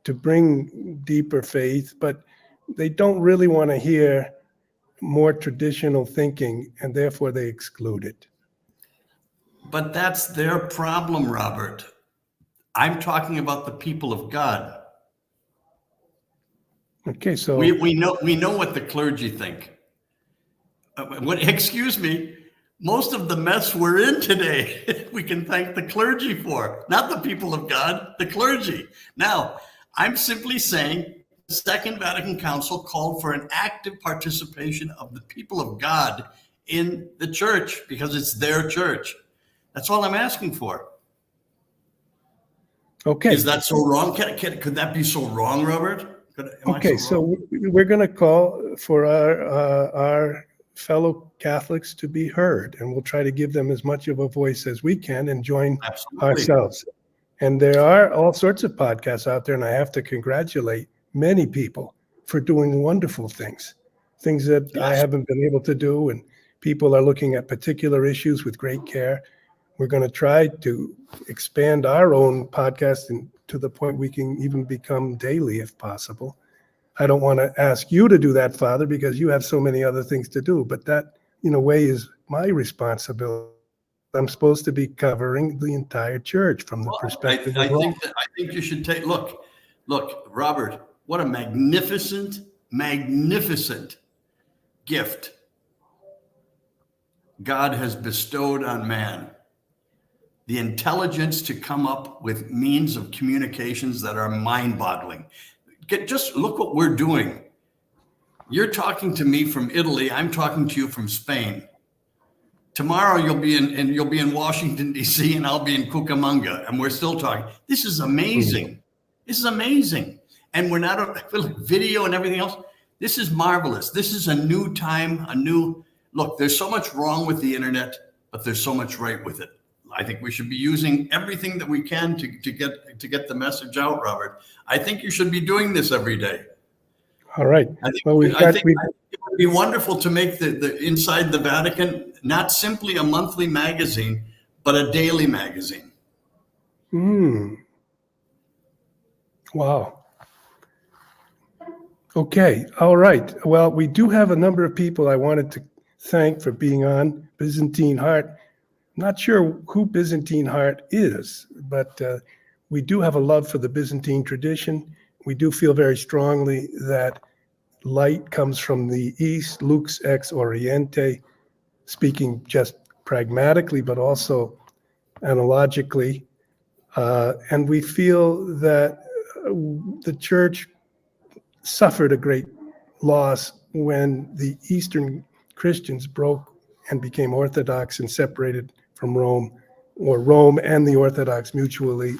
to bring deeper faith, but they don't really want to hear more traditional thinking, and therefore they exclude it. But that's their problem, Robert. I'm talking about the people of God. Okay, so we know what the clergy think. Excuse me, most of the mess we're in today, we can thank the clergy for, not the people of God, the clergy. Now, I'm simply saying the Second Vatican Council called for an active participation of the people of God in the church because it's their church. That's all I'm asking for. okay, Is that so wrong? Could that be so wrong, Robert? Okay, so we're going to call for our fellow Catholics to be heard, and we'll try to give them as much of a voice as we can and join ourselves. And there are all sorts of podcasts out there, and I have to congratulate many people for doing wonderful things that I haven't been able to do, and people are looking at particular issues with great care. We're going to try to expand our own podcast to the point we can even become daily if possible. I don't want to ask you to do that, Father, because you have so many other things to do, but that, in a way, is my responsibility. I'm supposed to be covering the entire church from the perspective of Rome. I think you should take, look, Robert, what a magnificent gift God has bestowed on man. The intelligence to come up with means of communications that are mind-boggling. Just look what we're doing. You're talking to me from Italy. I'm talking to you from Spain. Tomorrow you'll be in Washington, D.C., and I'll be in Cucamonga, and we're still talking. This is amazing. This is amazing. And we're not video and everything else. This is marvelous. This is a new time, look, there's so much wrong with the internet, but there's so much right with it. I think we should be using everything that we can to get the message out, Robert. I think you should be doing this every day. All right. I think it would be wonderful to make the Inside the Vatican not simply a monthly magazine, but a daily magazine. Wow. Okay. All right. Well, we do have a number of people I wanted to thank for being on. Byzantine Heart. Not sure who Byzantine Heart is, but we do have a love for the Byzantine tradition. We do feel very strongly that light comes from the East, lux ex oriente, speaking just pragmatically, but also analogically. And we feel that the church suffered a great loss when the Eastern Christians broke and became Orthodox and separated from Rome, or Rome and the Orthodox mutually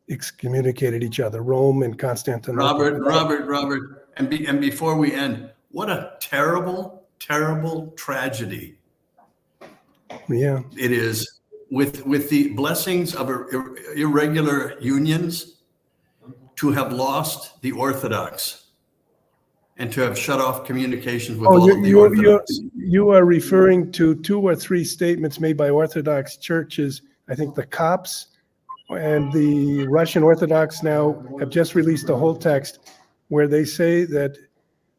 excommunicated each other. Rome and Constantinople. Robert, and before we end, what a terrible tragedy. Yeah, it is with the blessings of irregular unions to have lost the Orthodox and to have shut off communications with all of the Orthodox. You are referring to 2 or 3 statements made by Orthodox churches. I think the Copts and the Russian Orthodox now have just released a whole text where they say that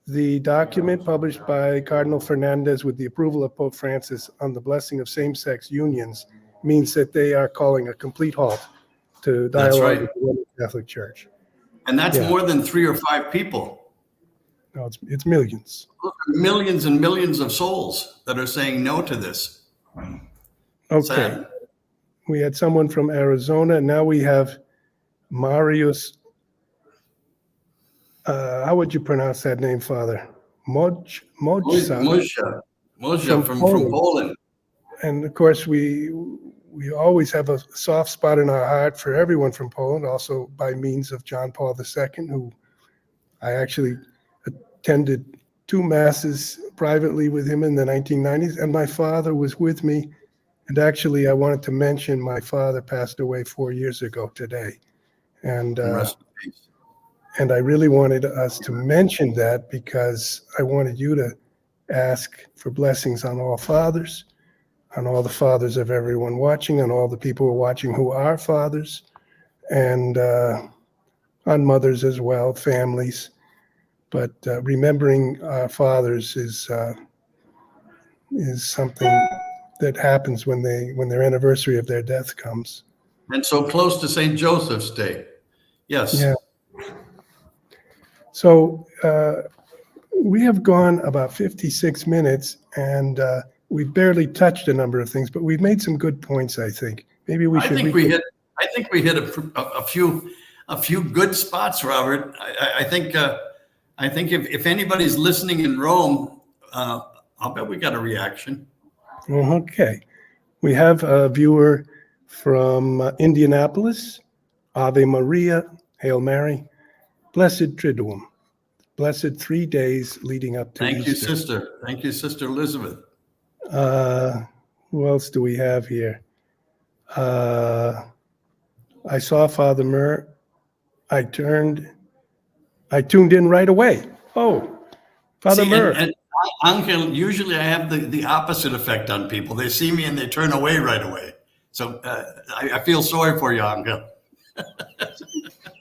The document published by Cardinal Fernandez with the approval of Pope Francis on the blessing of same-sex unions means that they are calling a complete halt to That's dialogue right. with the Roman Catholic Church. And that's Yeah. more than 3 or 5 people. No, it's millions. Millions and millions of souls that are saying no to this. Okay. Sad. We had someone from Arizona. Now we have Marius. How would you pronounce that name, Father? Mojsa. Moshe from Poland. And of course, we always have a soft spot in our heart for everyone from Poland, also by means of John Paul II, who I actually attended 2 masses privately with him in the 1990s, and my father was with me. And actually, I wanted to mention my father passed away 4 years ago today. And Rest in peace. and I really wanted us to mention that because I wanted you to ask for blessings on all fathers, on all the fathers of everyone watching, on all the people who are watching who are fathers, and on mothers as well, families. But remembering our fathers is something that happens when their anniversary of their death comes. And so close to St. Joseph's Day. Yes. Yeah. So we have gone about 56 minutes, and we've barely touched a number of things, but we've made some good points, I think. Maybe we should. I think we hit a few good spots, Robert. I think if anybody's listening in Rome, I'll bet we got a reaction. Okay. We have a viewer from Indianapolis. Ave Maria, Hail Mary. Blessed Triduum, blessed 3 days leading up to Thank Easter. you, sister. Thank you, Sister Elizabeth. Who else do we have here? I saw Father Murr. I tuned in right away. Oh, Father Murr. And Angel, usually I have the opposite effect on people. They see me and they turn away right away. So I feel sorry for you, Angel.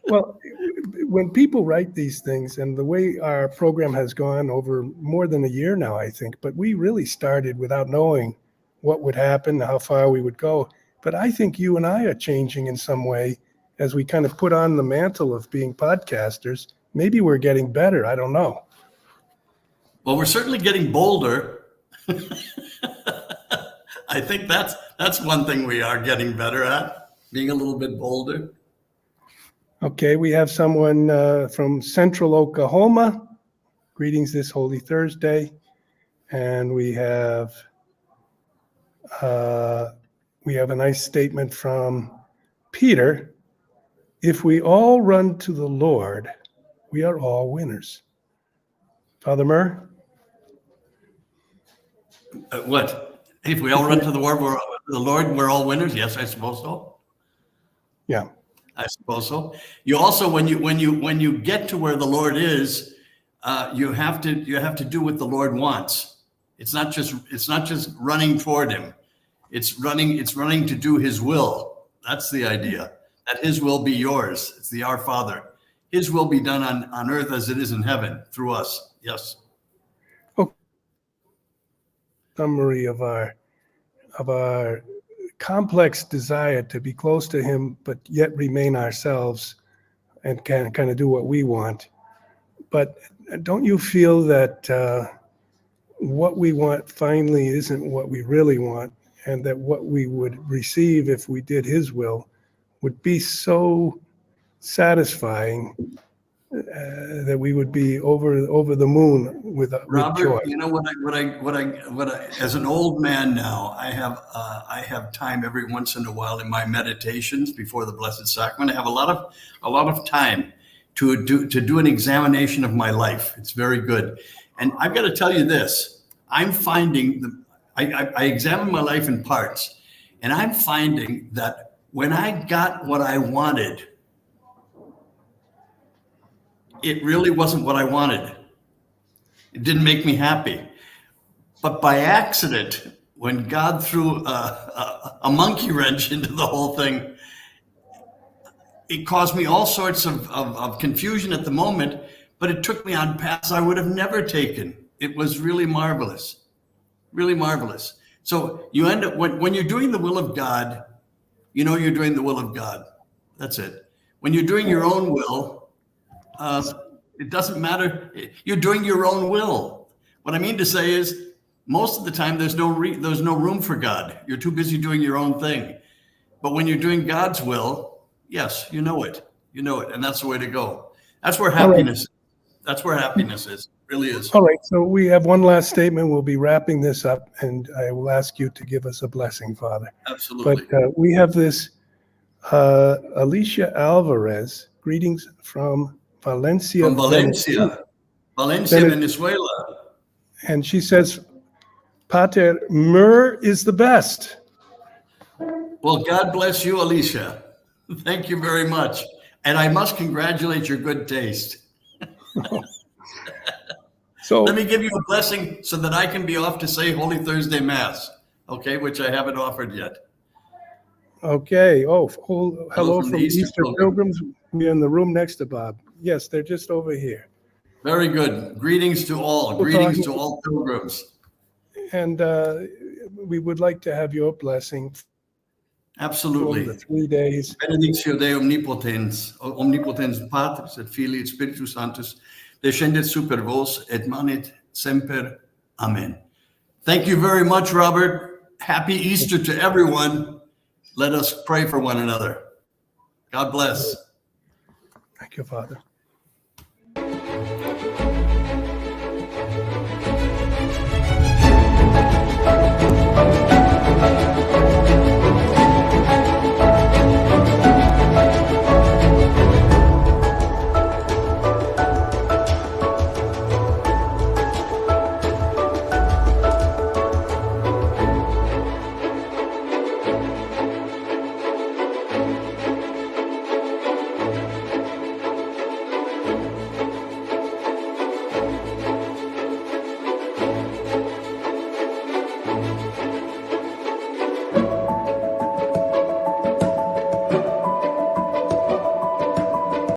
Well, when people write these things, and the way our program has gone over more than a year now, I think, but we really started without knowing what would happen, how far we would go. But I think you and I are changing in some way as we kind of put on the mantle of being podcasters. Maybe we're getting better. I don't know. Well, we're certainly getting bolder. I think that's one thing we are getting better at, being a little bit bolder. Okay, we have someone from Central Oklahoma. Greetings this Holy Thursday. And we have a nice statement from Peter. If we all run to the Lord, we are all winners. Father Murr? What? If we all run to the Lord, we're all winners? Yes, I suppose so. Yeah. I suppose so. You also, when you get to where the Lord is, you have to do what the Lord wants. It's not just running toward Him. It's running to do His will. That's the idea. That His will be yours. It's the Our Father. His will be done on earth as it is in heaven through us. Yes. Okay. Summary of our complex desire to be close to Him, but yet remain ourselves and can kind of do what we want. But don't you feel that what we want finally isn't what we really want, and that what we would receive if we did His will would be so satisfying that we would be over the moon with Robert, joy? you know what I as an old man now, I have time every once in a while in my meditations before the Blessed Sacrament. I have a lot of time to do an examination of my life. It's very good. And I've got to tell you this, I'm finding I examine my life in parts, and I'm finding that when I got what I wanted, it really wasn't what I wanted. It didn't make me happy. But by accident, when God threw a monkey wrench into the whole thing, it caused me all sorts of confusion at the moment. but it took me on paths I would have never taken. It was really marvelous, really marvelous. So you end up, when you're doing the will of God, you know you're doing the will of God. That's it. When you're doing your own will, it doesn't matter. You're doing your own will. What I mean to say is, most of the time there's no room for God. You're too busy doing your own thing. But when you're doing God's will, yes, you know it. You know it, and that's the way to go. That's where happiness is. That's where happiness is. It really is. All right, so we have one last statement. We'll be wrapping this up, and I will ask you to give us a blessing, Father. Absolutely. But we have this Alicia Alvarez, greetings from Valencia. From Valencia, Venezuela. And she says, Pater, Murr is the best. Well, God bless you, Alicia. Thank you very much. And I must congratulate your good taste. So let me give you a blessing so that I can be off to say Holy Thursday Mass, okay, which I haven't offered yet. Okay. Oh, hello from Easter Pilgrims. We're in the room next to Bob. Yes, they're just over here. Very good. Greetings to all. Greetings to all pilgrims. And we would like to have your blessing. Absolutely. For the 3 days. Benedictio Dei omnipotens Patris et Filii et Spiritus Sanctus, descendet super vos et manit semper. Amen. Thank you very much, Robert. Happy Easter to everyone. Let us pray for one another. God bless. Thank you, Father.